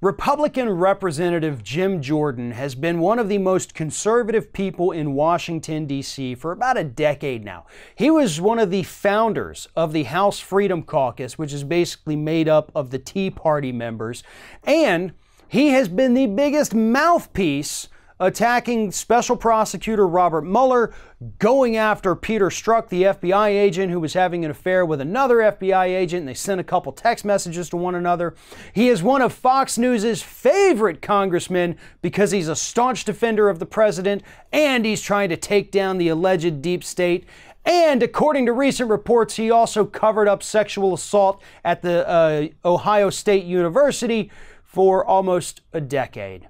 Republican Representative Jim Jordan has been one of the most conservative people in Washington, D.C. for about a decade now. He was one of the founders of the House Freedom Caucus, which is basically made up of the Tea Party members, and he has been the biggest mouthpiece attacking Special Prosecutor Robert Mueller, going after Peter Strzok, the FBI agent who was having an affair with another FBI agent, and they sent a couple text messages to one another. He is one of Fox News' favorite congressmen because he's a staunch defender of the president, and he's trying to take down the alleged deep state. And according to recent reports, he also covered up sexual assault at the Ohio State University for almost a decade.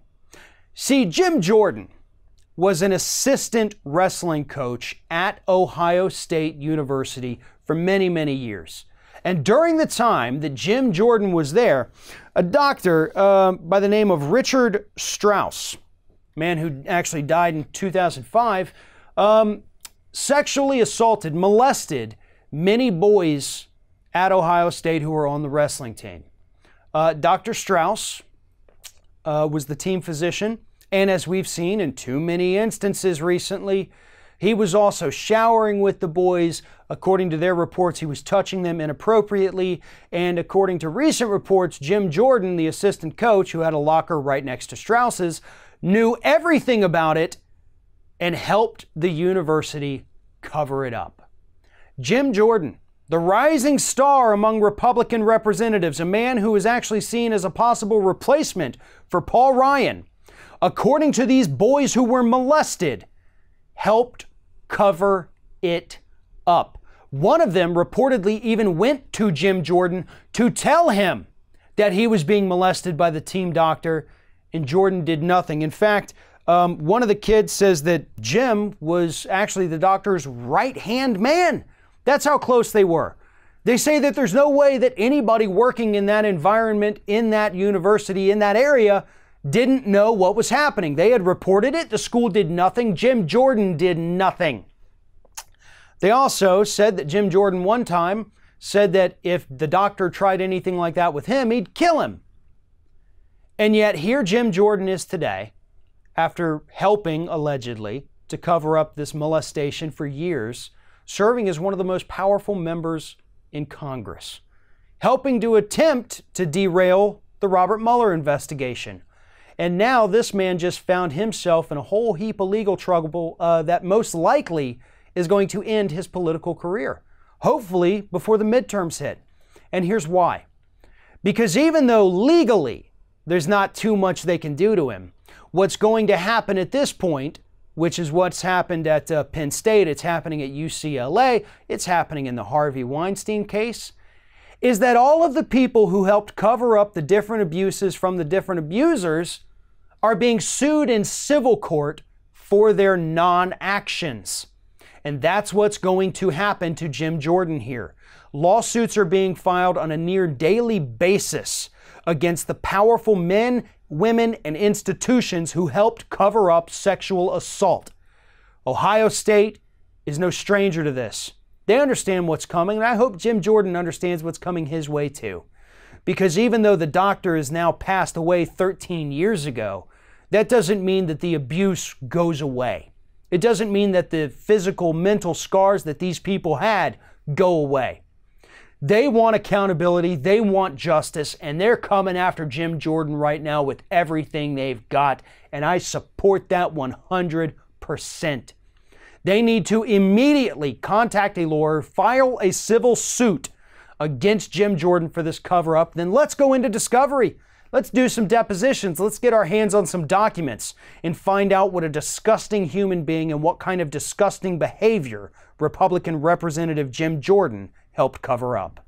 See, Jim Jordan was an assistant wrestling coach at Ohio State University for many, many years. And during the time that Jim Jordan was there, a doctor by the name of Richard Strauss, man who actually died in 2005, sexually assaulted, molested many boys at Ohio State who were on the wrestling team. Dr. Strauss was the team physician, and as we've seen in too many instances recently, he was also showering with the boys. According to their reports, he was touching them inappropriately, and according to recent reports, Jim Jordan, the assistant coach who had a locker right next to Strauss's, knew everything about it and helped the university cover it up. Jim Jordan, the rising star among Republican representatives, a man who is actually seen as a possible replacement for Paul Ryan, according to these boys who were molested, helped cover it up. One of them reportedly even went to Jim Jordan to tell him that he was being molested by the team doctor, and Jordan did nothing. In fact, one of the kids says that Jim was actually the doctor's right-hand man. That's how close they were. They say that there's no way that anybody working in that environment, in that university, in that area, didn't know what was happening. They had reported it. The school did nothing. Jim Jordan did nothing. They also said that Jim Jordan one time said that if the doctor tried anything like that with him, he'd kill him. And yet here Jim Jordan is today, after helping, allegedly, to cover up this molestation for years, serving as one of the most powerful members in Congress, helping to attempt to derail the Robert Mueller investigation. And now this man just found himself in a whole heap of legal trouble that most likely is going to end his political career, hopefully before the midterms hit. And here's why. Because even though legally there's not too much they can do to him, what's going to happen at this point, which is what's happened at Penn State, it's happening at UCLA, it's happening in the Harvey Weinstein case, is that all of the people who helped cover up the different abuses from the different abusers are being sued in civil court for their non-actions. And that's what's going to happen to Jim Jordan here. Lawsuits are being filed on a near daily basis against the powerful men, women, and institutions who helped cover up sexual assault. Ohio State is no stranger to this. They understand what's coming, and I hope Jim Jordan understands what's coming his way too. Because even though the doctor is now passed away 13 years ago, that doesn't mean that the abuse goes away. It doesn't mean that the physical, mental scars that these people had go away. They want accountability, they want justice, and they're coming after Jim Jordan right now with everything they've got, and I support that 100%. They need to immediately contact a lawyer, file a civil suit against Jim Jordan for this cover-up. Then let's go into discovery. Let's do some depositions. Let's get our hands on some documents and find out what a disgusting human being and what kind of disgusting behavior Republican Representative Jim Jordan helped cover up.